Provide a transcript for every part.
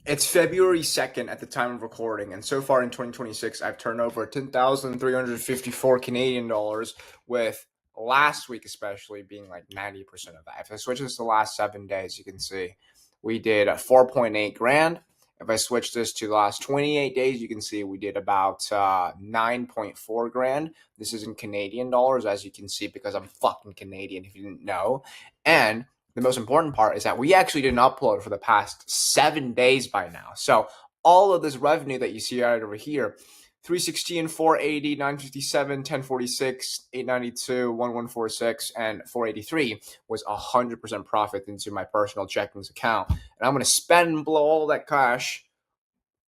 It's February 2nd at the time of recording, and so far in 2026, I've turned over 10,354 Canadian dollars, with last week especially being like 90% of that. If I switch this to the last 7 days, you can see we did 4.8 grand. If I switch this to the last 28 days, you can see we did about 9.4 grand. This is in Canadian dollars, as you can see, because I'm fucking Canadian, if you didn't know. And the most important part is that we actually didn't upload for the past 7 days by now. So all of this revenue that you see right over here, 316, 480, 957, 1046, 892, 1146, and 483 was 100% profit into my personal checkings account. And I'm going to spend and blow all that cash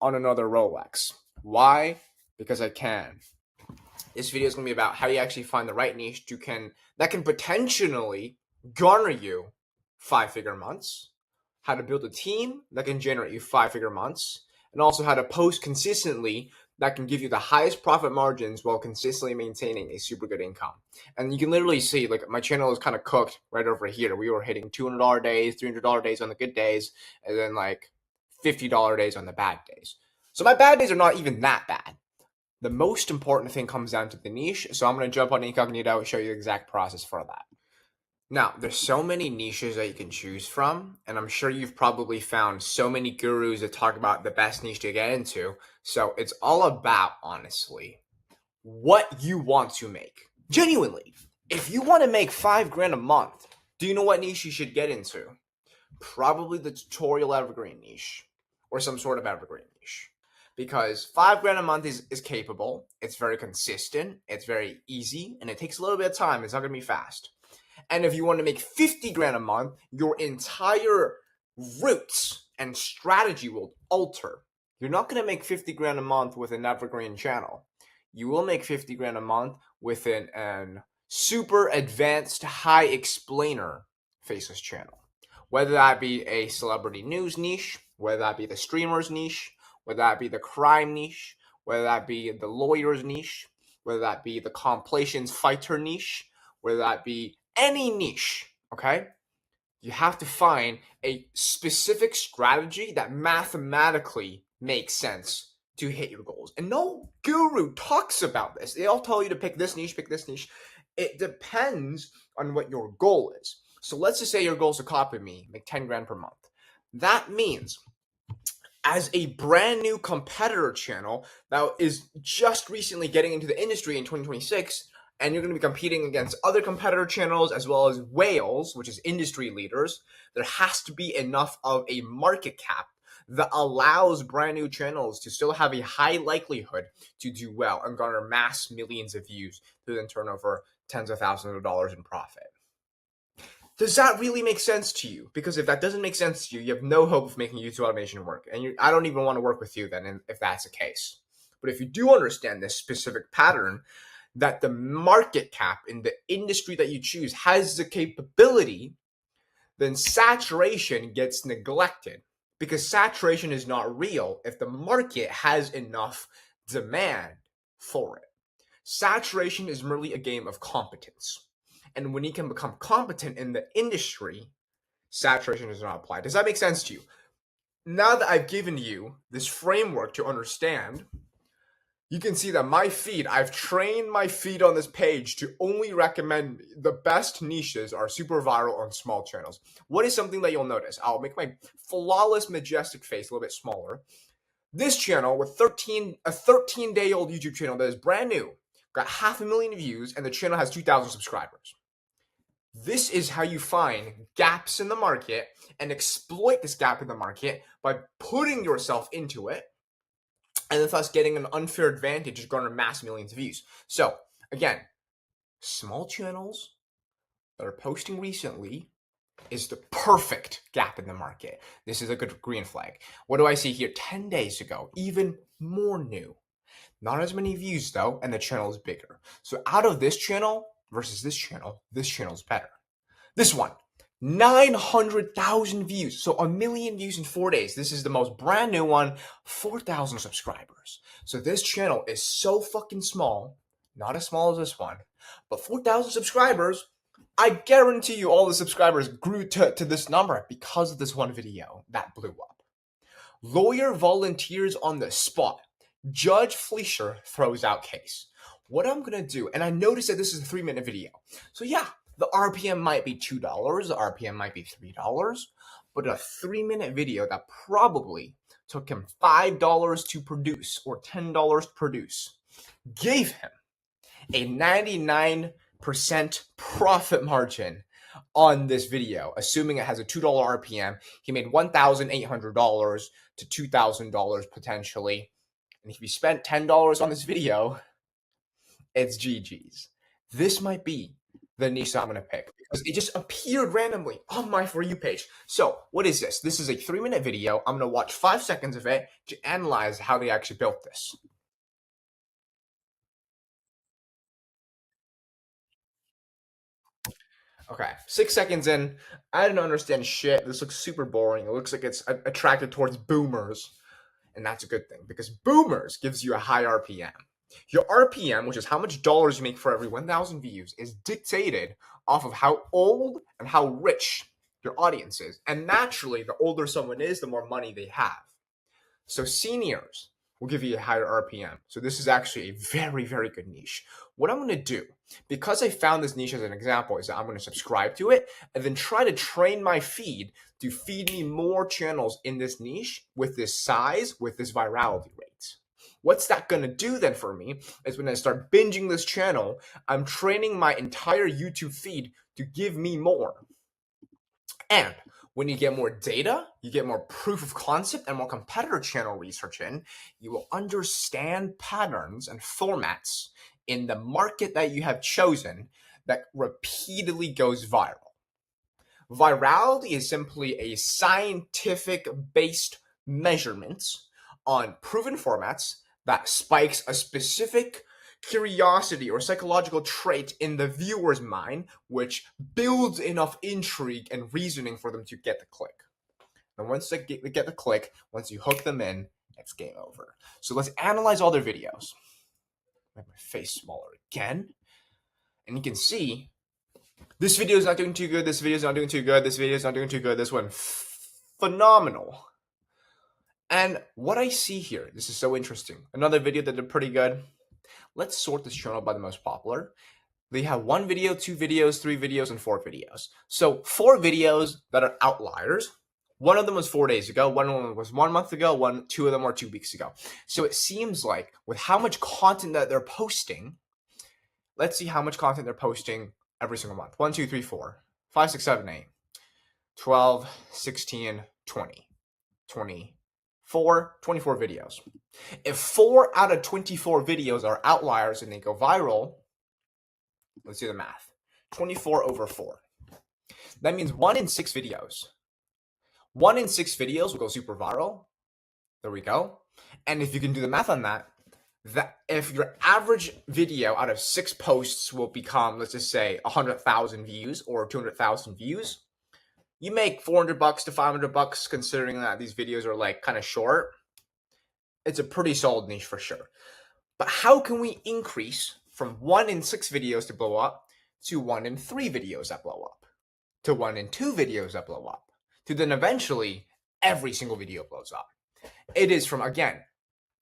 on another Rolex. Why? Because I can. This video is going to be about how you actually find the right niche that can potentially garner you 5-figure months, how to build a team that can generate you 5-figure months, and also how to post consistently that can give you the highest profit margins while consistently maintaining a super good income. And you can literally see, like, my channel is kind of cooked right over here. We were hitting $200 days, $300 days on the good days, and then like $50 days on the bad days. So my bad days are not even that bad. The most important thing comes down to the niche. So I'm going to jump on Incognito and show you the exact process for that. Now, there's so many niches that you can choose from, and I'm sure you've probably found so many gurus that talk about the best niche to get into. So it's all about, honestly, what you want to make. Genuinely, if you want to make 5 grand a month, do you know what niche you should get into? Probably the tutorial evergreen niche or some sort of evergreen niche. Because 5 grand a month is capable, it's very consistent, it's very easy, and it takes a little bit of time. It's not going to be fast. And if you want to make 50 grand a month, your entire routes and strategy will alter. You're not going to make 50 grand a month with an evergreen channel. You will make 50 grand a month with an super advanced high explainer faceless channel. Whether that be a celebrity news niche, whether that be the streamers niche, whether that be the crime niche, whether that be the lawyers niche, whether that be the compilations fighter niche, whether that be any niche, okay? You have to find a specific strategy that mathematically makes sense to hit your goals. And no guru talks about this. They all tell you to pick this niche, pick this niche. It depends on what your goal is. So let's just say your goal is to copy me, make 10 grand per month. That means as a brand new competitor channel that is just recently getting into the industry in 2026, and you're going to be competing against other competitor channels as well as whales, which is industry leaders, there has to be enough of a market cap that allows brand new channels to still have a high likelihood to do well and garner mass millions of views to then turn over tens of thousands of dollars in profit. Does that really make sense to you? Because if that doesn't make sense to you, you have no hope of making YouTube automation work. And I don't even want to work with you then if that's the case. But if you do understand this specific pattern, that the market cap in the industry that you choose has the capability, then saturation gets neglected, because saturation is not real if the market has enough demand for it. Saturation is merely a game of competence. And when you can become competent in the industry, saturation does not apply. Does that make sense to you? Now that I've given you this framework to understand, you can see that I've trained my feed on this page to only recommend the best niches are super viral on small channels. What is something that you'll notice? I'll make my flawless, majestic face a little bit smaller. This channel with a 13-day-old YouTube channel that is brand new, got 500,000 views, and the channel has 2,000 subscribers. This is how you find gaps in the market and exploit this gap in the market by putting yourself into it, and thus getting an unfair advantage to garner mass millions of views. So, again, small channels that are posting recently is the perfect gap in the market. This is a good green flag. What do I see here? 10 days ago, even more new. Not as many views though, and the channel is bigger. So out of this channel versus this channel is better. This one, 900,000 views. So 1 million views in 4 days. This is the most brand new one, 4,000 subscribers. So this channel is so fucking small, not as small as this one, but 4,000 subscribers. I guarantee you all the subscribers grew to this number because of this one video that blew up. Lawyer volunteers on the spot. Judge Fleischer throws out case. What I'm gonna do, and I noticed that this is a 3-minute video. So yeah, the RPM might be $2, the RPM might be $3, but a 3-minute video that probably took him $5 to produce or $10 to produce gave him a 99% profit margin on this video, assuming it has a $2 RPM. He made $1,800 to $2,000 potentially. And if you spent $10 on this video, it's GG's. This might be the niche that I'm going to pick because it just appeared randomly on my For You page. So what is this? This is a 3-minute video. I'm going to watch 5 seconds of it to analyze how they actually built this. Okay, 6 seconds in, I didn't understand shit. This looks super boring. It looks like it's attracted towards boomers. And that's a good thing because boomers gives you a high RPM. Your RPM, which is how much dollars you make for every 1,000 views, is dictated off of how old and how rich your audience is. And naturally, the older someone is, the more money they have. So seniors will give you a higher RPM. So this is actually a very, very good niche. What I'm going to do, because I found this niche as an example, is that I'm going to subscribe to it and then try to train my feed to feed me more channels in this niche with this size, with this virality rate. What's that going to do then for me is when I start binging this channel, I'm training my entire YouTube feed to give me more. And when you get more data, you get more proof of concept and more competitor channel research in, you will understand patterns and formats in the market that you have chosen that repeatedly goes viral. Virality is simply a scientific-based measurement on proven formats that spikes a specific curiosity or psychological trait in the viewer's mind, which builds enough intrigue and reasoning for them to get the click. And once they get the click, once you hook them in, it's game over. So let's analyze all their videos. Make my face smaller again. And you can see this video is not doing too good, this video is not doing too good, this video is not doing too good, this one phenomenal. And what I see here, this is so interesting. Another video that did pretty good. Let's sort this channel by the most popular. They have 1 video, 2 videos, 3 videos, and 4 videos. So 4 videos that are outliers. One of them was 4 days ago. One of them was 1 month ago. 2 of them were 2 weeks ago. So it seems like with how much content that they're posting, let's see how much content they're posting every single month. 1, 2, 3, 4, 5, 6, 7, 8, 12, 16, 20, 24 videos. If 4 out of 24 videos are outliers and they go viral, let's do the math. 24 over 4. That means 1 in 6 videos. 1 in 6 videos will go super viral. There we go. And if you can do the math on that, if your average video out of 6 posts will become, let's just say, 100,000 views or 200,000 views, you make $400 to $500 considering that these videos are like kind of short. It's a pretty solid niche for sure. But how can we increase from 1 in 6 videos to blow up to 1 in 3 videos that blow up, to 1 in 2 videos that blow up, to then eventually every single video blows up? It is from, again,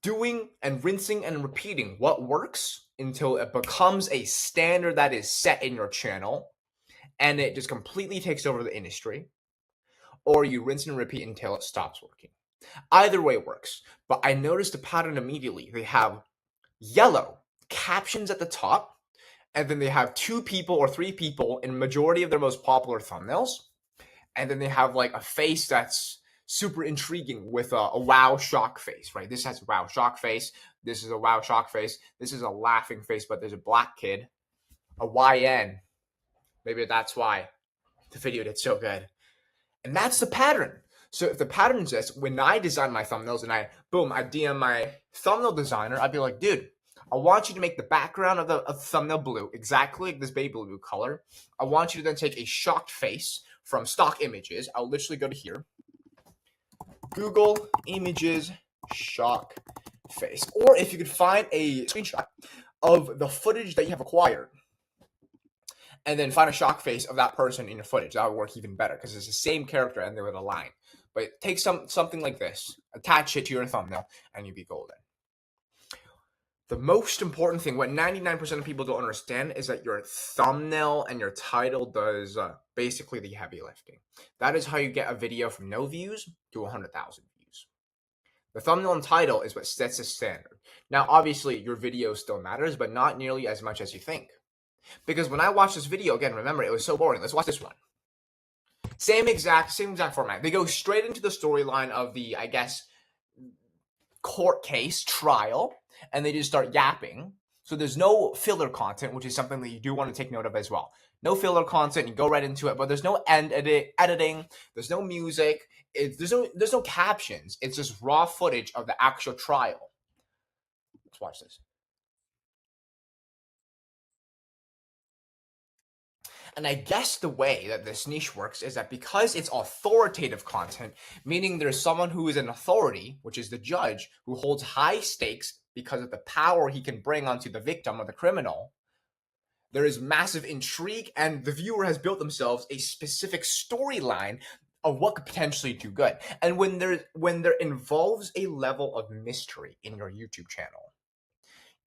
doing and rinsing and repeating what works until it becomes a standard that is set in your channel and it just completely takes over the industry, or you rinse and repeat until it stops working. Either way works, but I noticed a pattern immediately. They have yellow captions at the top, and then they have 2 people or 3 people in majority of their most popular thumbnails, and then they have like a face that's super intriguing with a wow shock face, right? This has a wow shock face. This is a wow shock face. This is a laughing face, but there's a black kid, a YN. Maybe that's why the video did so good. And that's the pattern. So if the pattern is this, when I design my thumbnails and I DM my thumbnail designer, I'd be like, dude, I want you to make the background of the thumbnail blue, exactly like this baby blue color. I want you to then take a shocked face from stock images. I'll literally go to here. Google images shock face. Or if you could find a screenshot of the footage that you have acquired, and then find a shock face of that person in your footage. That would work even better because it's the same character and they would align. But take something like this, attach it to your thumbnail, and you'd be golden. The most important thing, what 99% of people don't understand, is that your thumbnail and your title does basically the heavy lifting. That is how you get a video from no views to 100,000 views. The thumbnail and title is what sets the standard. Now, obviously, your video still matters, but not nearly as much as you think. Because when I watched this video, again, remember, it was so boring. Let's watch this one. Same exact format. They go straight into the storyline of the, I guess, court case trial, and they just start yapping. So there's no filler content, which is something that you do want to take note of as well. No filler content, you go right into it, but there's no editing, there's no music, there's no captions. It's just raw footage of the actual trial. Let's watch this. And I guess the way that this niche works is that because it's authoritative content, meaning there's someone who is an authority, which is the judge, who holds high stakes because of the power he can bring onto the victim or the criminal, there is massive intrigue, and the viewer has built themselves a specific storyline of what could potentially do good. And when there involves a level of mystery in your YouTube channel,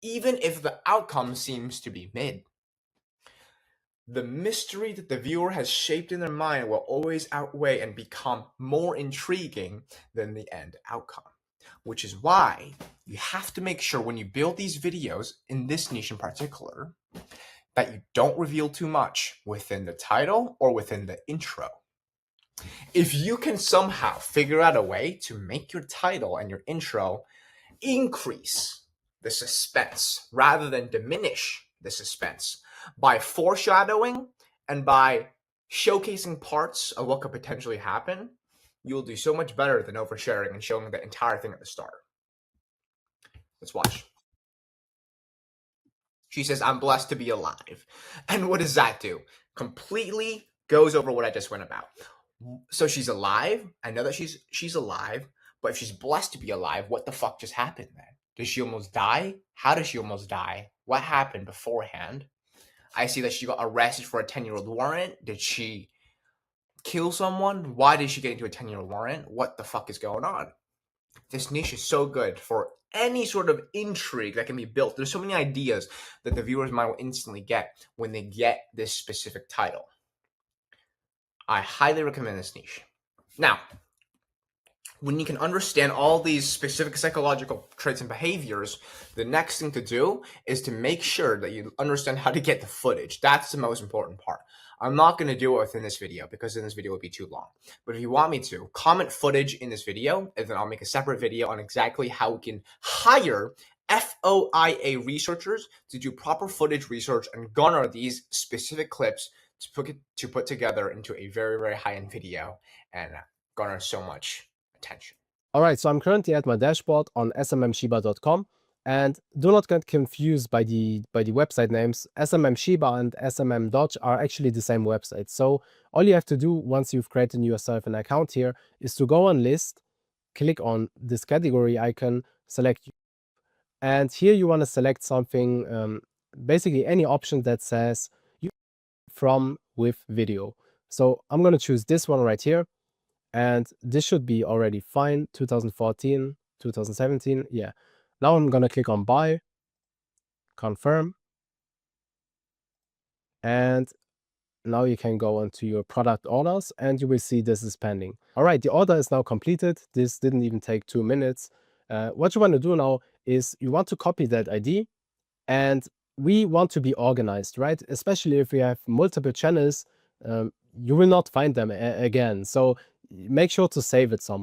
even if the outcome seems to be mid, the mystery that the viewer has shaped in their mind will always outweigh and become more intriguing than the end outcome. Which is why you have to make sure when you build these videos, in this niche in particular, that you don't reveal too much within the title or within the intro. If you can somehow figure out a way to make your title and your intro increase the suspense rather than diminish the suspense, by foreshadowing and by showcasing parts of what could potentially happen, you'll do so much better than oversharing and showing the entire thing at the start. Let's watch. She says, "I'm blessed to be alive." And what does that do? Completely goes over what I just went about. So she's alive. I know that she's alive, but if she's blessed to be alive, what the fuck just happened then? Did she almost die? How did she almost die? What happened beforehand? I see that she got arrested for a 10-year-old warrant. Did she kill someone? Why did she get into a 10-year-old warrant? What the fuck is going on? This niche is so good for any sort of intrigue that can be built. There's so many ideas that the viewers might will instantly get when they get this specific title. I highly recommend this niche. Now, when you can understand all these specific psychological traits and behaviors, the next thing to do is to make sure that you understand how to get the footage. That's the most important part. I'm not going to do it within this video because then this video would be too long. But if you want me to, comment footage in this video, and then I'll make a separate video on exactly how we can hire FOIA researchers to do proper footage research and garner these specific clips to put together into a very, very high-end video and garner so much attention. All right, so I'm currently at my dashboard on smmshiba.com, and do not get confused by the website names. SMM Shiba and SMM Dodge are actually the same website. So all you have to do once you've created yourself an account here is to go on list, click on this category icon, select, and here you want to select something, basically any option that says from with video. So I'm going to choose this one right here. And this should be already fine. 2014, 2017. Yeah. Now I'm going to click on buy, confirm. And now you can go onto your product orders and you will see this is pending. All right. The order is now completed. This didn't even take 2 minutes. What you want to do now is you want to copy that ID, and we want to be organized, right? Especially if we have multiple channels, you will not find them again. So make sure to save it somewhere.